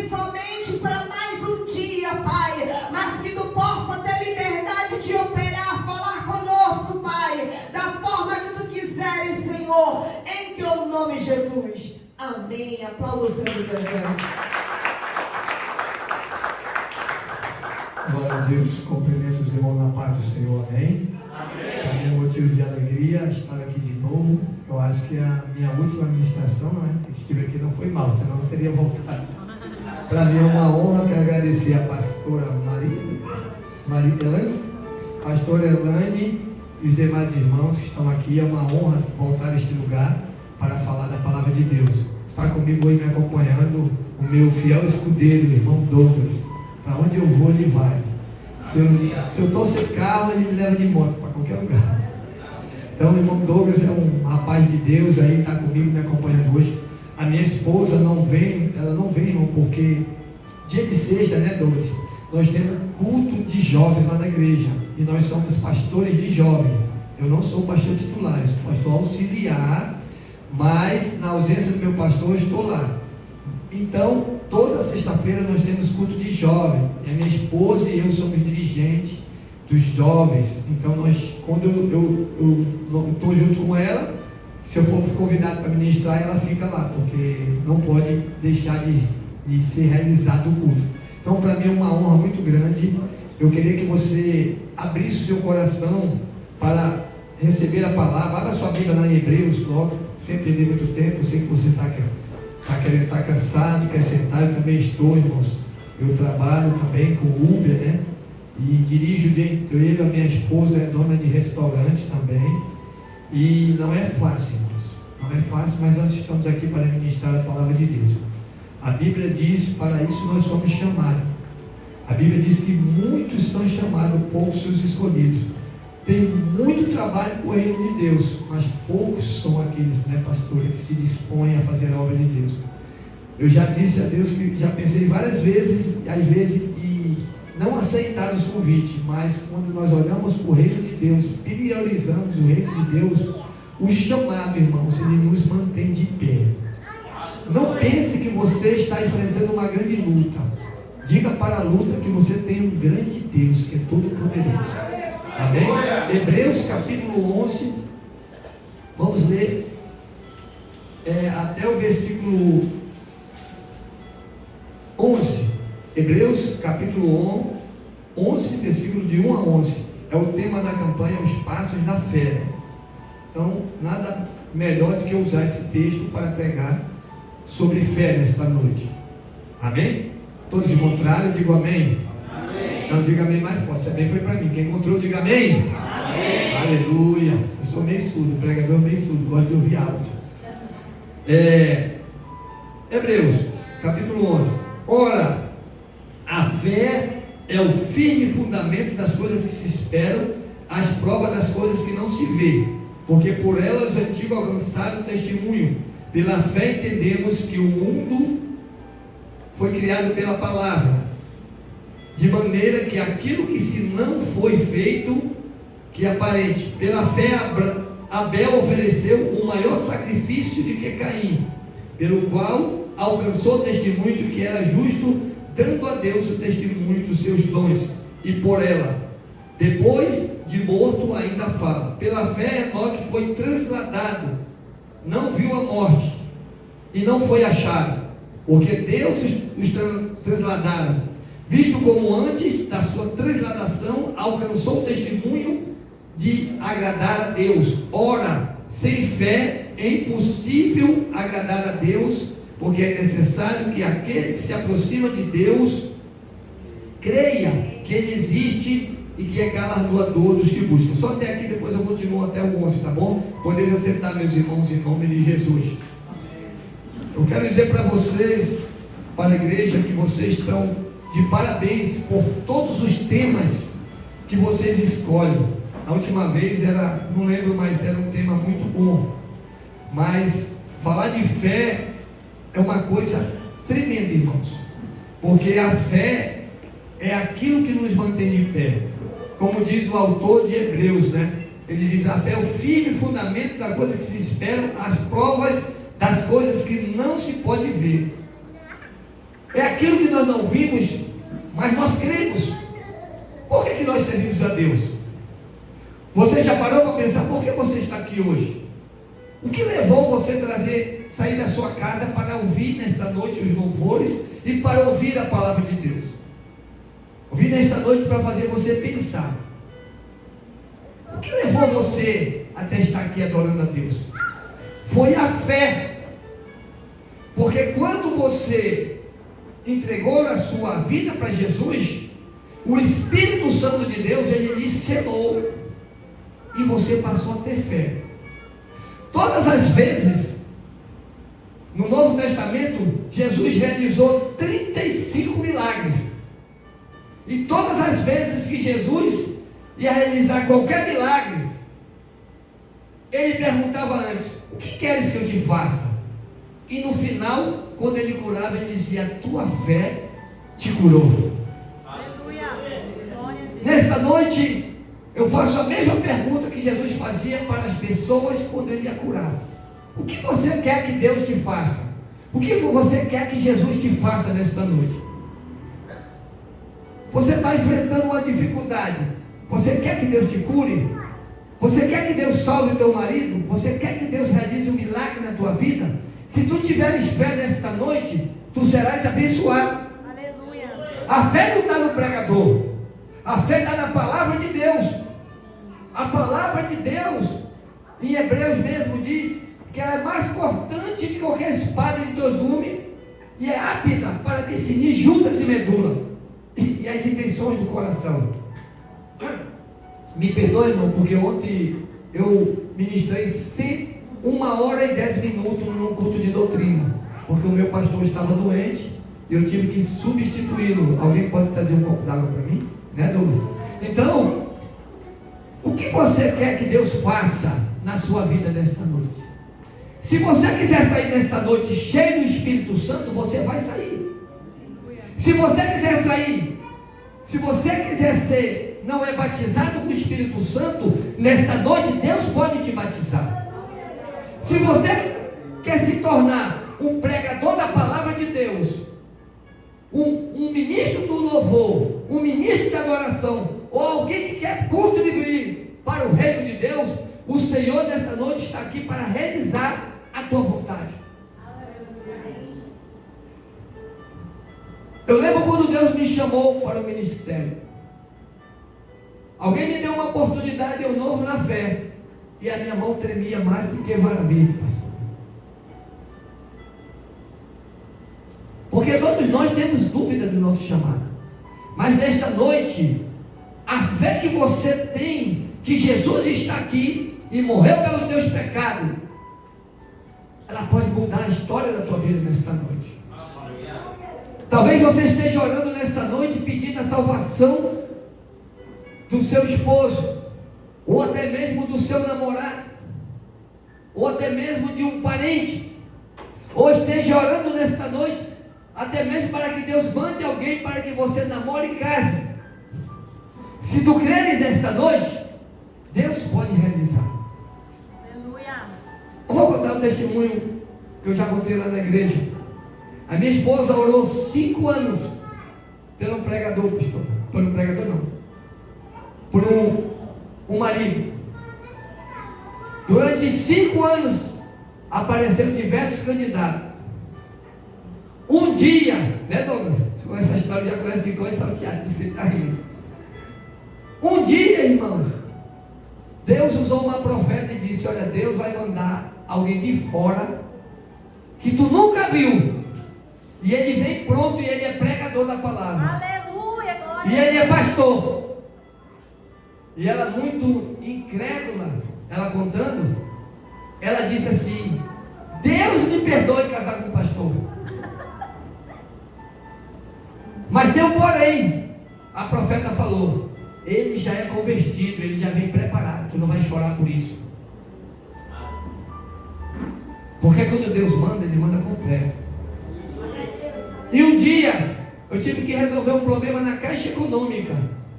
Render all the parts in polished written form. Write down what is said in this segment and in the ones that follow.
aqui somente para mais um dia, Pai, mas que Tu possa ter liberdade de operar, falar conosco, Pai, da forma que Tu quiseres, Senhor, em Teu nome, Jesus. Amém. Aplausos, Senhor Jesus. Glória a Deus, cumprimento os irmãos na paz do Senhor, amém? Amém. Para mim é um motivo de alegria estar aqui de novo. Eu acho que a minha última administração, né, que estive aqui não foi mal, senão eu teria voltado. Para mim é uma honra, quero agradecer a pastora Maria Elane, pastora Elane e os demais irmãos que estão aqui. É uma honra voltar a este lugar para falar da palavra de Deus. Está comigo hoje me acompanhando o meu fiel escudeiro, o irmão Douglas. Para onde eu vou, ele vai. Se eu estou sem carro, ele me leva de moto para qualquer lugar. Então, o irmão Douglas é um rapaz de Deus, aí está comigo, me acompanhando hoje. A minha esposa não vem, irmão, porque dia de sexta, né, Douglas? Nós temos culto de jovens lá na igreja. E nós somos pastores de jovens. Eu não sou pastor titular, eu sou pastor auxiliar, mas na ausência do meu pastor, eu estou lá. Então, toda sexta-feira nós temos culto de jovem. E a minha esposa e eu somos dirigentes dos jovens. Então, quando eu estou junto com ela, se eu for convidado para ministrar, ela fica lá, porque não pode deixar de ser realizado o culto. Então, para mim é uma honra muito grande. Eu queria que você abrisse o seu coração para receber a palavra. Abra sua Bíblia lá em Hebreus, logo, sem perder muito tempo. Eu sei que você está cansado, quer sentar. Eu também estou, irmãos. Eu trabalho também com Uber, né? E dirijo o dia inteiro. A minha esposa é dona de restaurante também. E não é fácil, irmãos. Não é fácil, mas nós estamos aqui para ministrar a palavra de Deus. A Bíblia diz, para isso nós somos chamados. A Bíblia diz que muitos são chamados, poucos são os escolhidos. Tem muito trabalho para o reino de Deus, mas poucos são aqueles, né, pastores, que se dispõem a fazer a obra de Deus. Eu já disse a Deus que já pensei várias vezes, às vezes, e não aceitar os convites, mas quando nós olhamos para o reino de Deus, priorizamos o reino de Deus, o chamado, irmãos, ele nos mantém de pé. Não pense que você está enfrentando uma grande luta. Diga para a luta que você tem um grande Deus, que é todo poderoso. Amém? Hebreus capítulo 11, vamos ler até o versículo 11. Hebreus capítulo 11, versículo de 1 a 11. É o tema da campanha, os passos da fé. Então, nada melhor do que usar esse texto para pregar sobre fé nesta noite. Amém? Todos encontraram? Digo amém. Amém. Não, diga amém mais forte. Isso também foi para mim. Quem encontrou, diga amém. Amém. Aleluia. Eu sou meio surdo, pregador meio surdo, gosto de ouvir alto. Hebreus, capítulo 11. Ora, a fé é o firme fundamento das coisas que se esperam, as provas das coisas que não se vê, porque por ela os antigos alcançaram o testemunho. Pela fé entendemos que o mundo foi criado pela palavra, de maneira que aquilo que se não foi feito, que aparente. Pela fé Abel ofereceu um maior sacrifício do que Caim, pelo qual alcançou o testemunho de que era justo, dando a Deus o testemunho dos seus dons, e por ela, depois de morto, ainda fala. Pela fé Enoque foi transladado, não viu a morte, e não foi achado, porque Deus os transladaram, visto como antes da sua transladação alcançou o testemunho de agradar a Deus. Ora, sem fé é impossível agradar a Deus, porque é necessário que aquele que se aproxima de Deus creia que Ele existe e que é galardoador dos que buscam. Só até aqui, depois eu continuo até o 11, tá bom? Podeis aceitar, meus irmãos, em nome de Jesus. Eu quero dizer para vocês, para a igreja, que vocês estão de parabéns por todos os temas que vocês escolhem. A última vez não lembro, mas era um tema muito bom. Mas falar de fé é uma coisa tremenda, irmãos, porque a fé é aquilo que nos mantém de pé. Como diz o autor de Hebreus, né? Ele diz: a fé é o firme fundamento das coisas que se esperam, as provas das coisas que não se pode ver. É aquilo que nós não vimos, mas nós cremos. Por que nós servimos a Deus? Você já parou para pensar por que você está aqui hoje? O que levou você a sair da sua casa para ouvir nesta noite os louvores e para ouvir a palavra de Deus? Ouvir nesta noite para fazer você pensar. O que levou você até estar aqui adorando a Deus? Foi a fé. Porque quando você entregou a sua vida para Jesus, o Espírito Santo de Deus, ele lhe selou, e você passou a ter fé. Todas as vezes, no Novo Testamento, Jesus realizou 35 milagres, e todas as vezes que Jesus ia realizar qualquer milagre, ele perguntava antes: o que queres que eu te faça? E no final, quando ele curava, ele dizia: a tua fé te curou. Aleluia. Nesta noite, eu faço a mesma pergunta que Jesus fazia para as pessoas quando ele ia curar: o que você quer que Deus te faça? O que você quer que Jesus te faça nesta noite? Você está enfrentando uma dificuldade, você quer que Deus te cure? Você quer que Deus salve o teu marido? Você quer que Deus realize um milagre na tua vida? Se tu tiveres fé nesta noite, tu serás abençoado. Aleluia. A fé não está no pregador, a fé está na palavra de Deus. A palavra de Deus, em Hebreus mesmo, diz que ela é mais cortante que qualquer espada de 2 gumes e é apta para discernir juntas e medula e as intenções do coração. Me perdoe, irmão, porque ontem eu ministrei 1 hora e 10 minutos num culto de doutrina, porque o meu pastor estava doente e eu tive que substituí-lo. Alguém pode trazer um copo d'água para mim? Né, Douglas? Então, o que você quer que Deus faça na sua vida nesta noite? Se você quiser sair nesta noite cheio do Espírito Santo, você vai sair. Se você quiser sair, se você quiser ser, não é batizado com o Espírito Santo, nesta noite Deus pode te batizar. Se você quer se tornar um pregador da palavra de Deus, um ministro do louvor, um ministro de adoração, ou alguém que quer contribuir para o reino de Deus, o Senhor nesta noite está aqui para realizar a tua vontade. Eu lembro quando Deus me chamou para o ministério. Alguém me deu uma oportunidade, eu novo na fé, e a minha mão tremia mais do que vara verde, pastor. Porque todos nós temos dúvida do nosso chamado. Mas nesta noite, a fé que você tem, que Jesus está aqui e morreu pelos teus pecados, ela pode mudar a história da tua vida nesta noite. Talvez você esteja orando nesta noite pedindo a salvação do seu esposo, ou até mesmo do seu namorado, ou até mesmo de um parente, ou esteja orando nesta noite até mesmo para que Deus mande alguém para que você namore e case. Se tu creres nesta noite, Deus pode realizar. Aleluia. Eu vou contar um testemunho que eu já contei lá na igreja. A minha esposa orou 5 anos pelo pregador, pastor. Por um pregador não, por um marido. Durante 5 anos apareceram diversos candidatos. Um dia, né, Douglas? Você conhece essa história, já conhece de coisa salteada, por isso que ele está rindo. Um dia, irmãos, Deus usou uma profeta e disse: olha, Deus vai mandar alguém de fora que tu nunca viu, e ele vem pronto, e ele é pregador da palavra. Aleluia, glória. E ele é pastor. E ela, muito incrédula, ela contando, ela disse assim: Deus me perdoe casar com o pastor. Mas tem um porém. A profeta falou: ele já é convertido, ele já vem preparado, tu não vai chorar por isso. Porque quando Deus manda, ele manda completo. E um dia eu tive que resolver um problema na Caixa Econômica.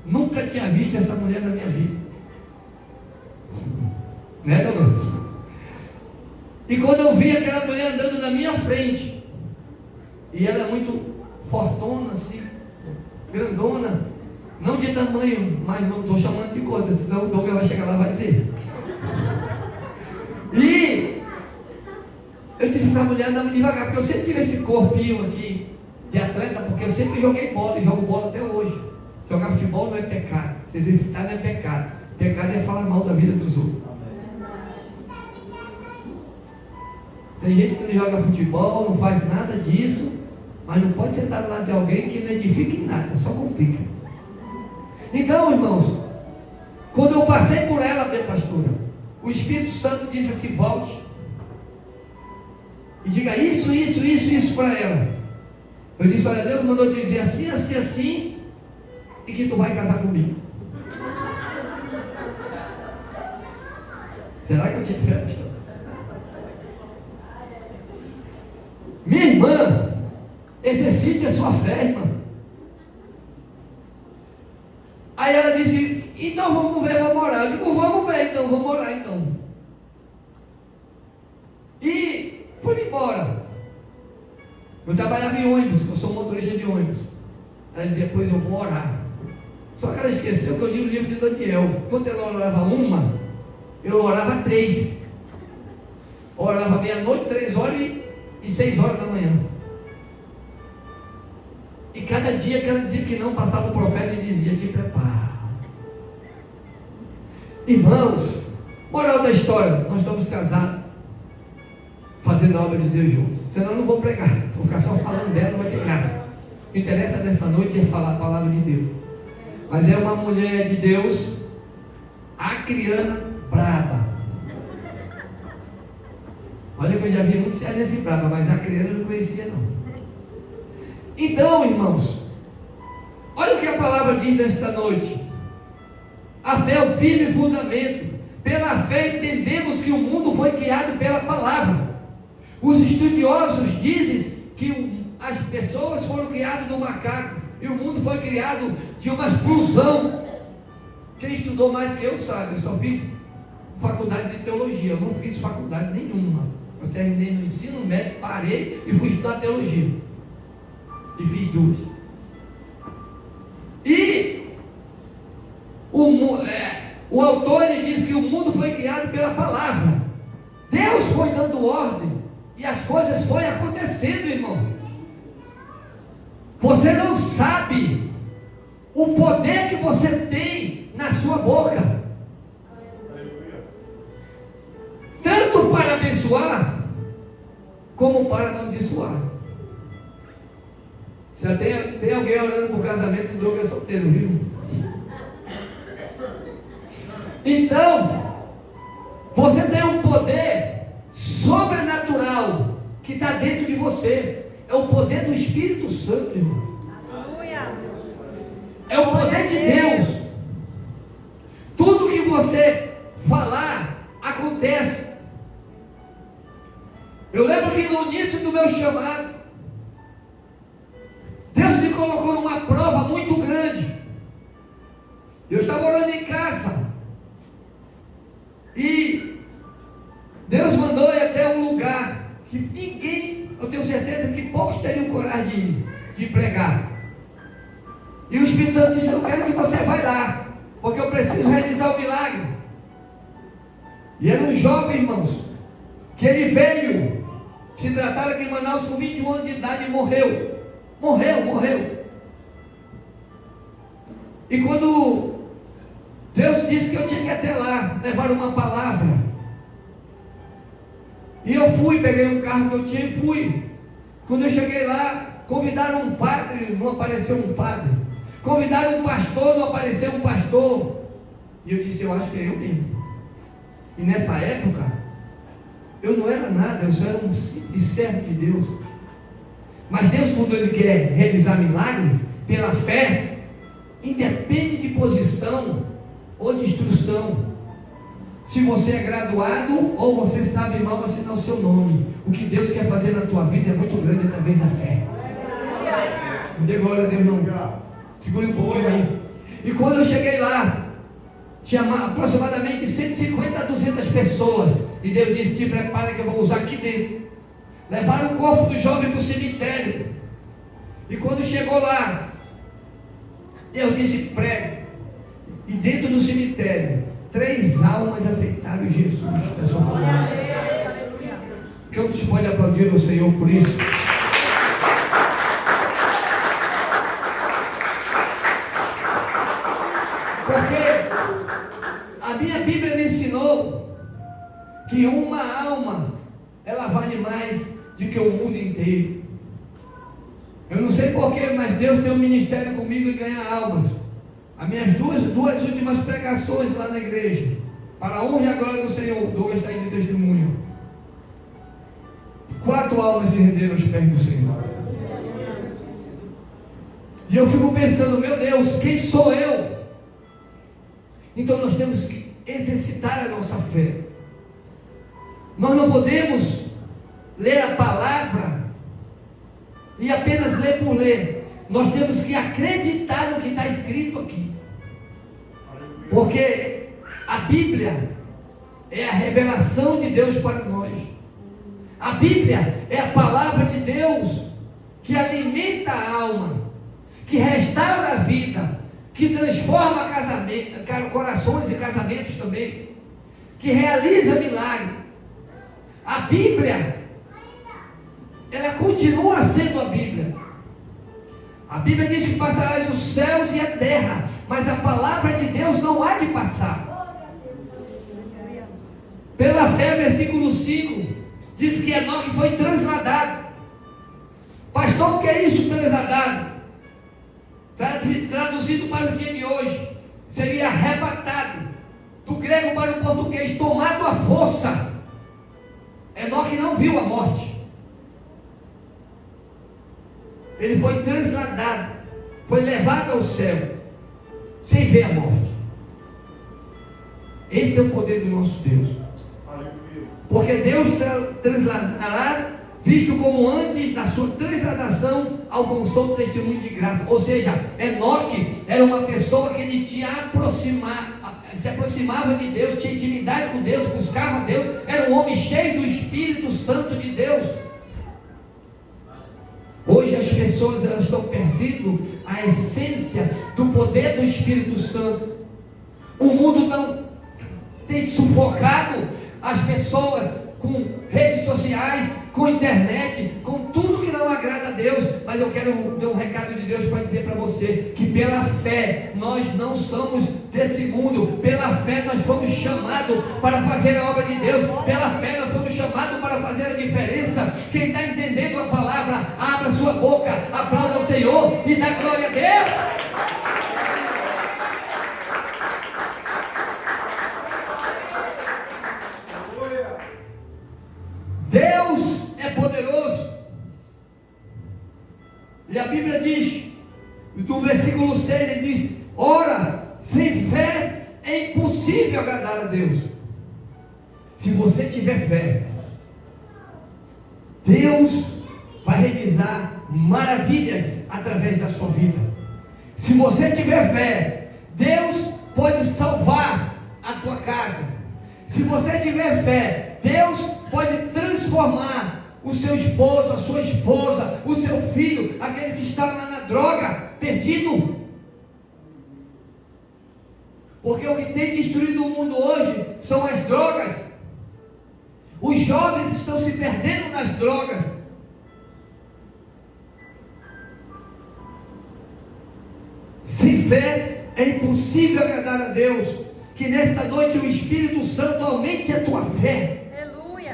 Nunca tinha visto essa mulher na minha vida, né, Douglas? E quando eu vi aquela mulher andando na minha frente, e ela é muito grandona, não de tamanho, mas não estou chamando de gorda, senão o Douglas vai chegar lá e vai dizer. E eu disse, essa mulher andava devagar, porque eu sempre tive esse corpinho aqui de atleta, porque eu sempre joguei bola e jogo bola até hoje. Jogar futebol não é pecado, se exercitar não é pecado. Pecado é falar mal da vida dos outros. Tem gente que não joga futebol, não faz nada disso, mas não pode sentar do lado de alguém que não edifica em nada, só complica. Então, irmãos, quando eu passei por ela, minha pastora, o Espírito Santo disse assim, volte e diga isso para ela. Eu disse, olha, Deus mandou dizer assim, assim, assim, e que tu vai casar comigo. Será que eu tinha fé, pastor? Minha irmã, exercite a sua fé, irmã. Aí ela disse, então vamos ver, vamos orar. Eu digo, vamos ver então, vamos orar então. E fui embora. Eu trabalhava em ônibus, eu sou motorista de ônibus. Ela dizia, pois eu vou orar. Só que ela esqueceu que eu li o livro de Daniel. Quando ela orava uma, eu orava 3. Eu orava meia-noite, 3 horas e 6 horas da manhã. E cada dia que ela dizia que não, passava o profeta e dizia, te prepara. Irmãos, moral da história, nós estamos casados, fazendo a obra de Deus juntos. Senão eu não vou pregar, vou ficar só falando dela, não vai ter graça. O que interessa nessa noite é falar a palavra de Deus. Mas é uma mulher de Deus, acriana braba. Olha que eu já vi muito cearense braba, mas a acriana eu não conhecia não. Então, irmãos, olha o que a palavra diz nesta noite. A fé é o firme fundamento. Pela fé entendemos que o mundo foi criado pela palavra. Os estudiosos dizem que as pessoas foram criadas do macaco e o mundo foi criado de uma explosão. Quem estudou mais do que eu sabe, eu só fiz faculdade de teologia, eu não fiz faculdade nenhuma. Eu terminei no ensino médio, parei e fui estudar teologia. E fiz 2. E o autor ele diz que o mundo foi criado pela palavra. Deus foi dando ordem e as coisas foram acontecendo, irmão. Você não sabe o poder que você tem na sua boca, tanto para abençoar como para amaldiçoar. Se tem alguém orando por casamento, o Douglas é solteiro, viu? Então, você tem um poder sobrenatural que está dentro de você. É o poder do Espírito Santo, irmão. É o poder de Deus. Tudo que você falar, acontece. Eu lembro que no início do meu chamado, Deus me colocou numa prova muito grande. Eu estava orando em casa e Deus mandou ir até um lugar que ninguém, eu tenho certeza que poucos teriam coragem de pregar. E o Espírito Santo disse, eu quero que você vá lá, porque eu preciso realizar o milagre. E era um jovem, irmãos, que ele veio, se tratava aqui em Manaus com 21 anos de idade e morreu. Morreu. E quando Deus disse que eu tinha que ir até lá, levar uma palavra, e eu fui, peguei um carro que eu tinha e fui. Quando eu cheguei lá, convidaram um padre, não apareceu um padre. Convidaram um pastor, não apareceu um pastor. E eu disse, eu acho que é eu mesmo. E nessa época, eu não era nada, eu só era um simples servo de Deus. Mas Deus, quando Ele quer realizar milagre, pela fé, independe de posição ou de instrução. Se você é graduado ou você sabe mal assinar o seu nome, o que Deus quer fazer na tua vida é muito grande através da fé. Não dê glória a Deus não. Segure um pouquinho aí. E quando eu cheguei lá, tinha aproximadamente 150 a 200 pessoas. E Deus disse, te prepara que eu vou usar aqui dentro. Levaram o corpo do jovem para o cemitério. E quando chegou lá, Deus disse: pregue. E dentro do cemitério, 3 almas aceitaram Jesus na sua família. Quantos podem aplaudir o Senhor por isso? Porque a minha Bíblia me ensinou que uma alma, ela vale mais do que o mundo inteiro. Eu não sei porquê, mas Deus tem um ministério comigo em ganhar almas. As minhas duas últimas pregações lá na igreja, para a honra e a glória do Senhor, Douglas está aí de testemunho. 4 almas se renderam aos pés do Senhor. E eu fico pensando: meu Deus, quem sou eu? Então nós temos que exercitar a nossa fé. Nós não podemos ler a palavra e apenas ler por ler. Nós temos que acreditar no que está escrito aqui, porque a Bíblia é a revelação de Deus para nós. A Bíblia é a palavra de Deus que alimenta a alma, que restaura a vida, que transforma corações e casamentos também, que realiza milagre. A Bíblia, ela continua sendo a Bíblia. A Bíblia diz que passarás os céus e a terra, mas a palavra de Deus não há de passar. Pela fé, versículo 5, diz que Enoque foi transladado. Pastor, o que é isso, transladado? Traduzido para o dia de hoje, seria arrebatado. Do grego para o português, tomado à força. Enoque não viu a morte. Ele foi transladado, foi levado ao céu, sem ver a morte. Esse é o poder do nosso Deus. Porque Deus transladará, visto como antes da sua transladação alcançou o testemunho de graça. Ou seja, Enoque era uma pessoa que ele se aproximava de Deus, tinha intimidade com Deus, buscava Deus, era um homem cheio do Espírito Santo de Deus. Hoje as pessoas, elas estão perdendo a essência do poder do Espírito Santo. O mundo não tem sufocado as pessoas com redes sociais, com internet, com tudo que não agrada a Deus. Mas eu quero dar um recado de Deus para dizer para você que pela fé nós não somos desse mundo. Pela fé nós fomos chamados para fazer a obra de Deus. Pela fé nós fomos chamados para fazer a diferença. Quem está entendendo a palavra, abra sua boca, aplauda ao Senhor e dá glória a Deus. Deus é poderoso. E a Bíblia diz, do versículo 6, ele diz: ora, sem fé é impossível agradar a Deus. Se você tiver fé, Deus vai realizar maravilhas através da sua vida. Se você tiver fé, Deus pode salvar a tua casa. Se você tiver fé, Deus pode transformar o seu esposo, a sua esposa, o seu filho, aquele que está lá na droga, perdido. Porque o que tem destruído o mundo hoje são as drogas. Os jovens estão se perdendo nas drogas. Sem fé é impossível agradar a Deus. Que nesta noite o Espírito Santo aumente a tua fé.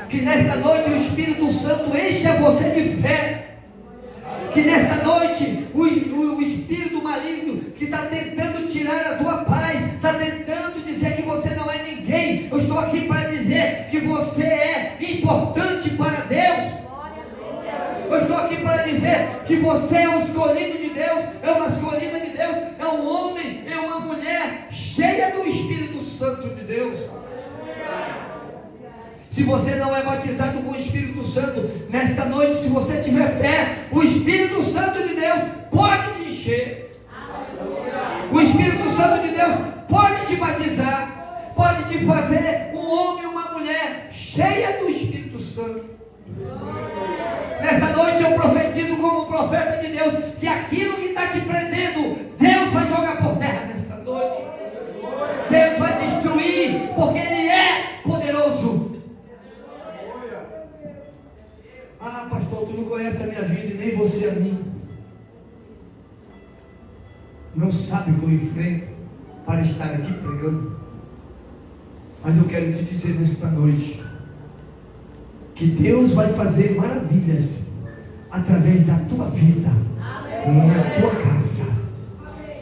Que nesta noite o Espírito Santo encha você de fé. Que nesta noite o espírito maligno que está tentando tirar a tua paz, está tentando dizer que você não é ninguém, eu estou aqui para dizer que você é importante para Deus. Eu estou aqui para dizer que você é um escolhido de Deus, é uma escolhida de Deus, é um homem, é uma mulher cheia do Espírito Santo de Deus. Se você não é batizado com o Espírito Santo, nesta noite, se você tiver fé, o Espírito Santo de Deus pode te encher. O Espírito Santo de Deus pode te batizar, pode te fazer um homem e uma mulher cheia do Espírito Santo. Nesta noite eu profetizo como profeta de Deus, que aquilo que está te prendendo, Deus vai jogar não sabe o que eu enfrento para estar aqui pregando. Mas eu quero te dizer nesta noite que Deus vai fazer maravilhas através da tua vida, na tua casa.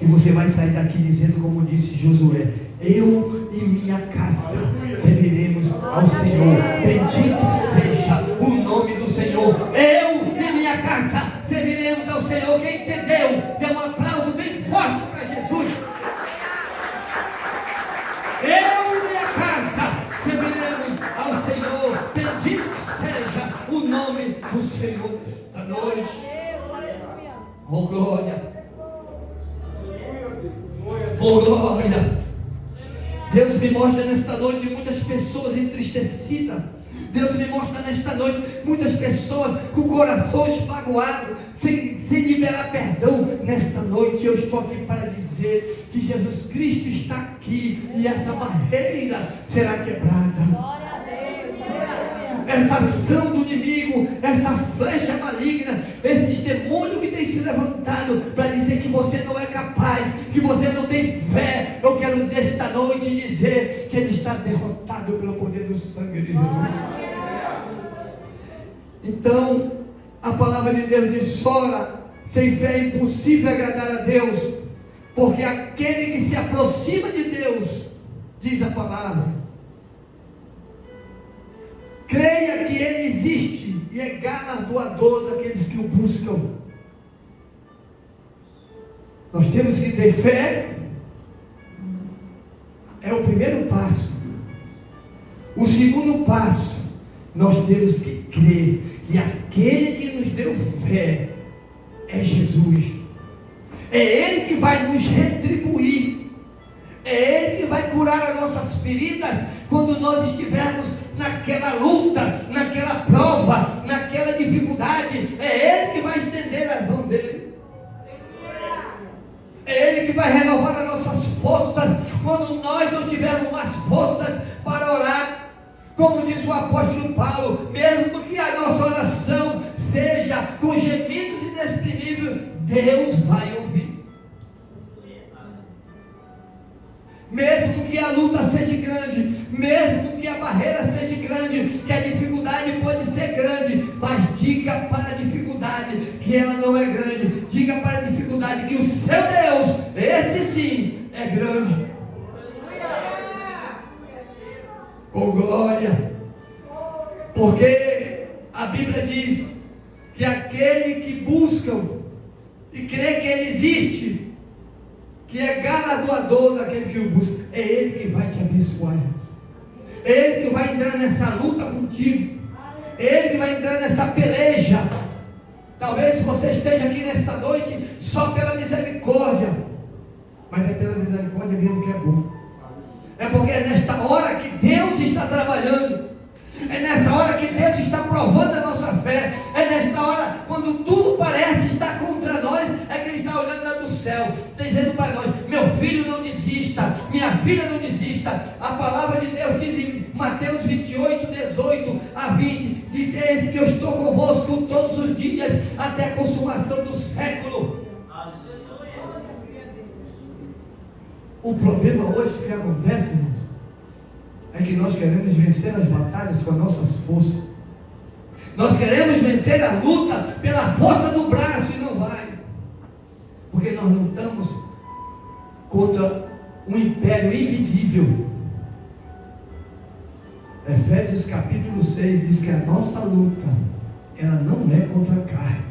E você vai sair daqui dizendo, como disse Josué: eu e minha casa serviremos ao Senhor. Bendito seja o nome do Senhor. Eu e minha casa serviremos ao Senhor. Quem entendeu, dê um aplauso bem forte para Jesus. Eu e minha casa serviremos ao Senhor. Bendito seja o nome do Senhor esta noite. Oh glória, oh glória. Deus me mostra nesta noite muitas pessoas entristecidas. Deus me mostra nesta noite muitas pessoas com corações magoados, sem liberar perdão. Nesta noite eu estou aqui para dizer que Jesus Cristo está aqui e essa barreira será quebrada. Essa ação do inimigo, essa flecha maligna, esses demônios que têm se levantado para dizer que você não é capaz, que você não tem fé, eu quero nesta noite dizer que ele está derrotado pelo poder do sangue de Jesus. Então a palavra de Deus diz: ora, sem fé é impossível agradar a Deus, porque aquele que se aproxima de Deus, diz a palavra, creia que Ele existe e é galardoador daqueles que o buscam. Nós temos que ter fé, é o primeiro passo. O segundo passo, nós temos que crer que aquele que nos deu fé é Jesus. É Ele que vai nos retribuir. É Ele que vai curar as nossas feridas quando nós estivermos naquela luta, naquela prova, naquela dificuldade. É Ele que vai estender a mão dele. É Ele que vai renovar as nossas forças quando nós não tivermos mais forças para orar. Como diz o apóstolo Paulo, mesmo que a nossa oração seja com gemidos inexprimíveis, Deus vai ouvir. Mesmo que a luta seja grande, mesmo que a barreira seja grande, que a dificuldade pode ser grande, mas diga para a dificuldade que ela não é grande. Diga para a dificuldade que o seu Deus, esse sim, é grande. Oh glória! Porque a Bíblia diz que aquele que busca e crê que Ele existe, que é galardoador daquele que o busca, é Ele que vai te abençoar. É Ele que vai entrar nessa luta contigo. É Ele que vai entrar nessa peleja. Talvez você esteja aqui nesta noite só pela misericórdia, mas é pela misericórdia mesmo que é bom. É porque é nesta hora que Deus está trabalhando. É nessa hora que Deus está provando a nossa fé. É nesta hora, quando tudo parece estar contra nós, é que Ele está olhando lá do céu, dizendo para nós: meu filho, não desista, minha filha, não desista. A palavra de Deus diz em Mateus 28, 18 a 20, diz: eis que eu estou convosco todos os dias, até a consumação do século. O problema hoje que acontece, irmãos, é que nós queremos vencer as batalhas com as nossas forças. Nós queremos vencer a luta pela força do braço e não vai. Porque nós lutamos contra um império invisível. Efésios capítulo 6 diz que a nossa luta, ela não é contra a carne,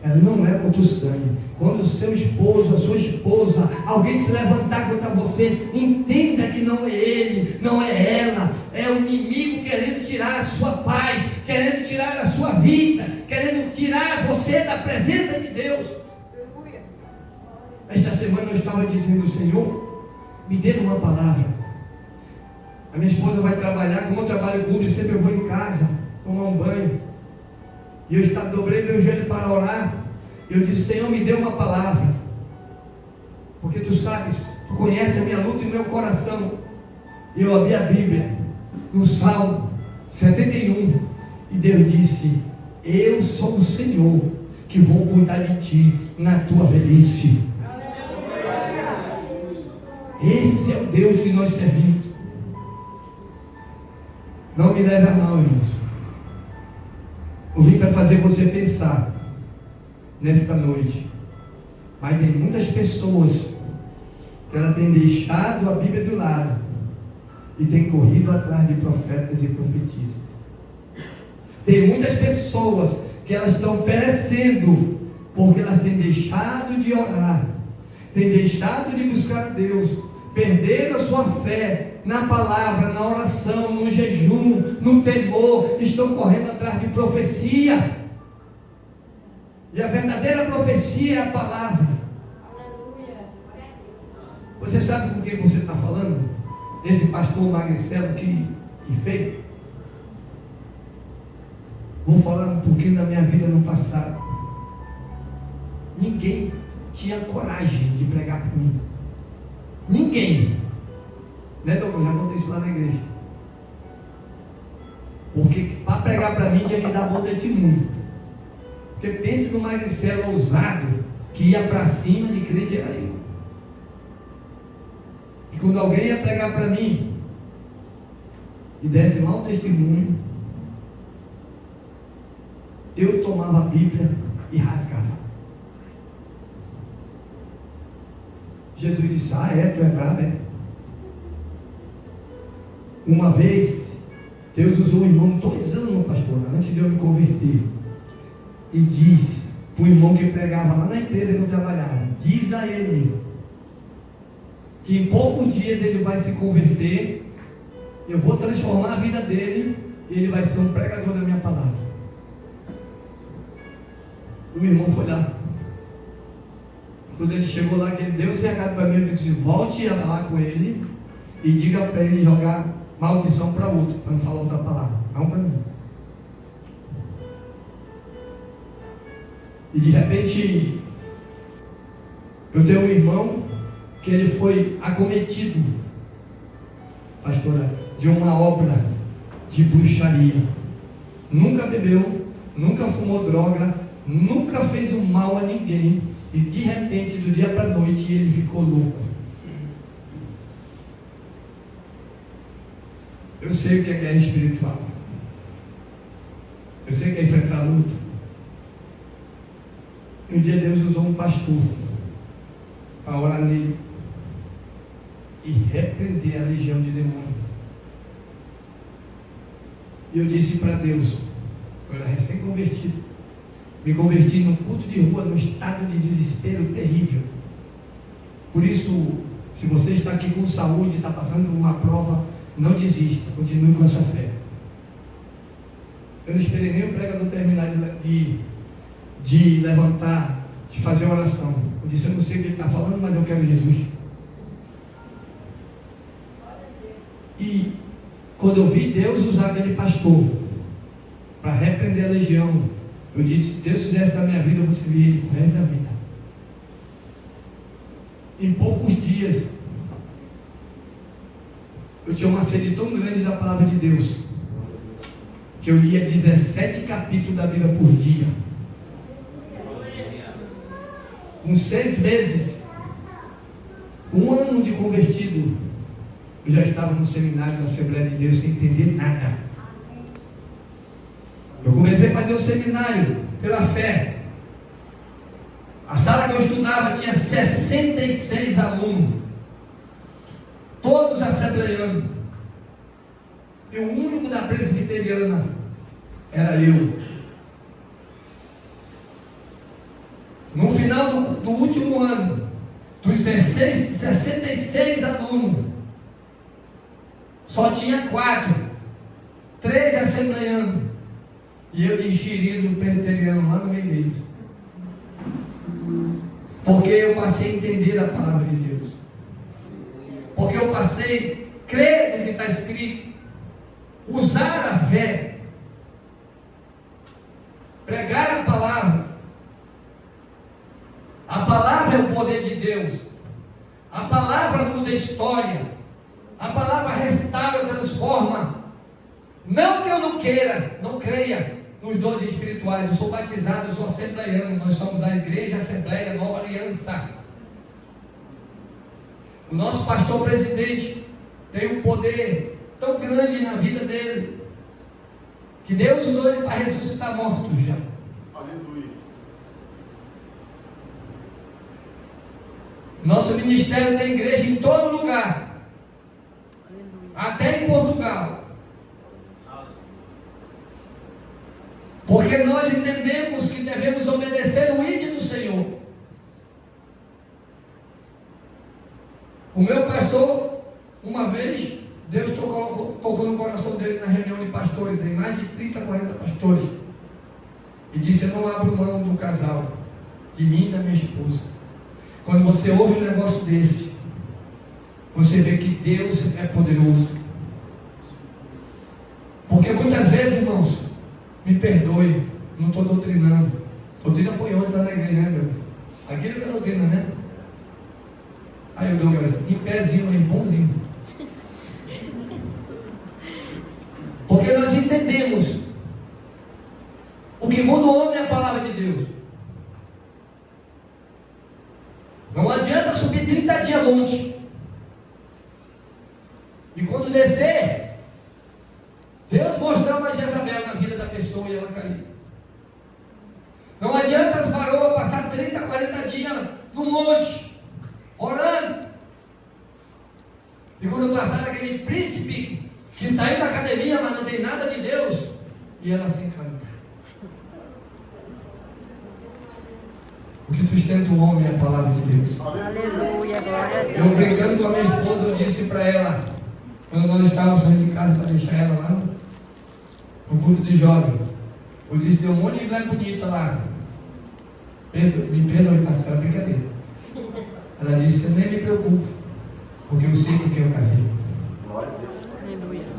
ela não é contra o sangue. Quando o seu esposo, a sua esposa, alguém se levantar contra você, entenda que não é ele, não é ela, é o inimigo querendo tirar a sua paz, querendo tirar a sua vida, querendo tirar você da presença de Deus. Esta semana eu estava dizendo: Senhor, me dê uma palavra. A minha esposa vai trabalhar, como eu trabalho público, sempre eu vou em casa tomar um banho, e eu dobrei meu joelho para orar. Eu disse: Senhor, me dê uma palavra, porque tu sabes, tu conheces a minha luta e o meu coração. E eu abri a Bíblia no Salmo 71, e Deus disse: eu sou o Senhor que vou cuidar de ti na tua velhice. Esse é o Deus que nós servimos. Não me leve a mal, irmãos. Eu vim para fazer você pensar nesta noite. Mas tem muitas pessoas que ela tem deixado a Bíblia do lado e tem corrido atrás de profetas e profetisas. Tem muitas pessoas que elas estão perecendo porque elas têm deixado de orar, têm deixado de buscar a Deus, perderam a sua fé na palavra, na oração, no jejum, no temor, estão correndo atrás de profecia. E a verdadeira profecia é a palavra. Você sabe com quem você está falando? Esse pastor Magricelo que feio. Vou falar um pouquinho da minha vida no passado. Ninguém tinha coragem de pregar para mim. Ninguém. Né, Douglas? Já contei isso lá na igreja. Porque para pregar para mim tinha que dar bom testemunho. Porque pense no Magricelo ousado que ia para cima de crente era eu. E quando alguém ia pregar para mim e desse mau testemunho, eu tomava a Bíblia e rasgava. Jesus disse: tu é brabo, é? Uma vez, Deus usou um irmão 2 anos, pastor, antes de eu me converter, e disse para o irmão que pregava lá na empresa que eu trabalhava: diz a ele que em poucos dias ele vai se converter, eu vou transformar a vida dele e ele vai ser um pregador da minha palavra. O irmão foi lá. Quando ele chegou lá, que ele deu esse recado para mim, eu disse: volte lá com ele e diga para ele jogar maldição para outro, para não falar outra palavra, não para mim. E de repente, eu tenho um irmão que ele foi acometido, pastora, de uma obra de bruxaria. Nunca bebeu, nunca fumou droga, nunca fez um mal a ninguém. E de repente, do dia para a noite, ele ficou louco. Eu sei o que é guerra espiritual. Eu sei o que é enfrentar a luta. E um dia Deus usou um pastor para orar nele e repreender a legião de demônios. E eu disse para Deus, eu era recém-convertido, me converti num culto de rua, num estado de desespero terrível. Por isso, se você está aqui com saúde, está passando por uma prova, não desista, continue com essa fé. Eu não esperei nem o pregador terminar de levantar, de fazer oração. Eu disse: eu não sei o que ele está falando, mas eu quero Jesus. E quando eu vi Deus usar aquele pastor para repreender a legião, eu disse: se Deus fizesse na minha vida, eu vou servir Ele pro resto da vida. Em poucos dias, eu tinha uma sede tão grande da palavra de Deus, que eu lia 17 capítulos da Bíblia por dia. Com 6 meses, 1 ano de convertido, eu já estava no seminário da Assembleia de Deus sem entender nada. Eu comecei a fazer o seminário pela fé. A sala que eu estudava tinha 66 alunos, todos assembleianos, e o único da presbiteriana era eu. No final do último ano, dos 66 alunos, só tinha 4, 3 assembleianos, e eu de enxerido presbiteriano lá no meio deles. Porque eu passei a entender a palavra de Deus. Porque eu passei a crer no que está escrito. Usar a fé. Pregar a palavra. A palavra é o poder de Deus. A palavra muda a história. A palavra restaura, transforma. Não que eu não queira, não creia nos dons espirituais. Eu sou batizado, eu sou assembleiano. Nós somos a Igreja Assembleia Nova Aliança. O nosso pastor presidente tem um poder tão grande na vida dele, que Deus usou ele para ressuscitar mortos já. Aleluia. Nosso ministério tem igreja em todo lugar, até em Portugal. Porque nós entendemos que devemos obedecer o ídolo do Senhor. O meu pastor, uma vez, Deus tocou no coração dele na reunião de pastores, tem mais de 30, 40 pastores, e disse: eu não abro mão do casal, de mim e da minha esposa. Quando você ouve um negócio desse, você vê que Deus é poderoso. Porque muitas vezes, irmãos, me perdoe, não estou doutrinando. Doutrina foi ontem lá na igreja, né, Deus? Aquilo que é doutrina, né? Aí eu dou em pezinho, em bonzinho. Porque nós entendemos o que muda o homem é a palavra de Deus. Não adianta subir 30 dias longe e quando descer, Deus mostrar uma Jezabel na vida da pessoa e ela cair. Não adianta as varoas passar 30, 40 dias no monte orando, e quando passar aquele príncipe que saiu da academia, mas não tem nada de Deus, e ela se encanta. O que sustenta o homem é a palavra de Deus. Aleluia, glória a Deus. Eu brincando com a minha esposa, eu disse para ela, quando nós estávamos saindo de casa para deixar ela lá no culto de jovem, eu disse: tem um monte de mulher bonita lá, me perdoe, pastor, é brincadeira. Ela disse: eu nem me preocupo, porque eu sei com quem eu casei. Glória a Deus.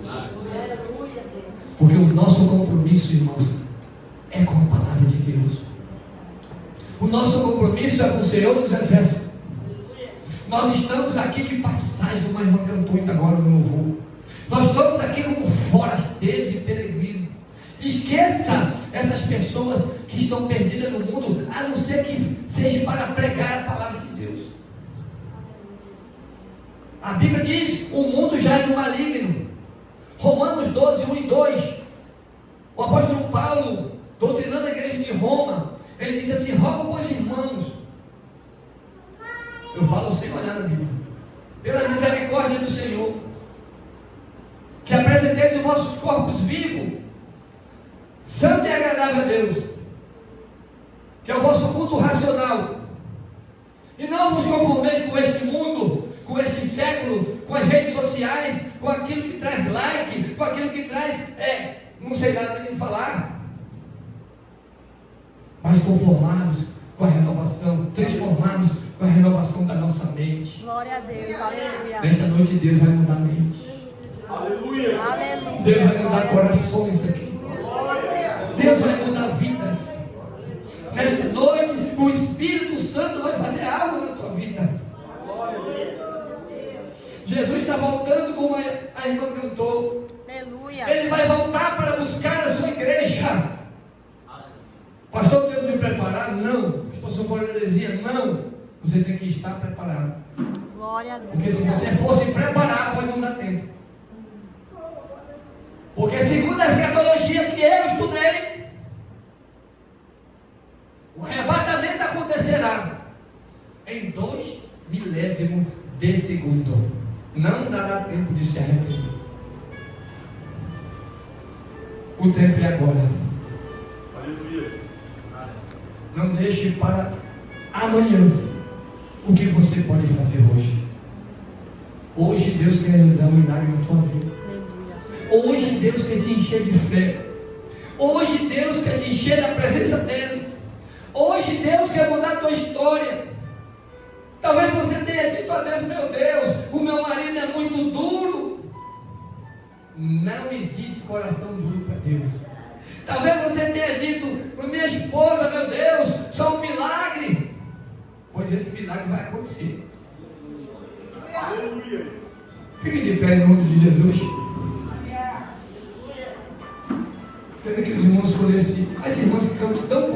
Aleluia. Porque o nosso compromisso, irmãos, é com a palavra de Deus. O nosso compromisso é com o Senhor dos Exércitos. Nós estamos aqui de passagem, como a irmã cantou ainda agora no louvor. Nós estamos aqui como forasteiros e peregrinos. Esqueça essas pessoas que estão perdidas no mundo, a não ser que seja para pregar a palavra de Deus. A Bíblia diz: o mundo já é do maligno. Romanos 12, 1 e 2. O apóstolo Paulo, doutrinando a igreja de Roma, ele diz assim: rogo, pois, irmãos, eu falo sem olhar na Bíblia, pela misericórdia do Senhor, que apresenteis os vossos corpos vivos, santo e agradável a Deus, que é o vosso culto racional, e não vos conformeis com este mundo, com este século, com as redes sociais, com aquilo que traz like, com aquilo que traz, não sei nada nem falar, mas conformados com a renovação, transformados com a renovação da nossa mente. Glória a Deus, aleluia. Nesta noite Deus vai mudar a mente. Aleluia. Aleluia. Deus vai mudar corações aqui. Deus vai mudar vidas. Nesta noite o Espírito Santo vai fazer algo na tua vida. Jesus está voltando, como a irmã cantou. Aleluia. Ele vai voltar para buscar a sua igreja. Pastor, eu tenho que me preparar? Não. Pastor, se eu for heresia? Não. Você tem que estar preparado. Glória a Deus. Porque se você for se preparar, pode não dar tempo. Porque segundo a escatologia que eu estudei, o arrebatamento acontecerá em 2 milésimos de segundo. Não dará tempo de se arrepender. O tempo é agora. Aleluia. Não deixe para amanhã o que você pode fazer hoje. Hoje Deus quer realizar um milagre na tua vida. Aleluia. Hoje Deus quer te encher de fé. Hoje Deus quer te encher da presença dEle. Hoje Deus quer mudar a tua história. Talvez você tenha dito a Deus: meu Deus, o meu marido é muito duro. Não existe coração duro para Deus. Talvez você tenha dito: minha esposa, meu Deus, só um milagre. Pois esse milagre vai acontecer. Aleluia. Fique de pé em nome de Jesus. Pena que os irmãos conhecem. As irmãs cantam tão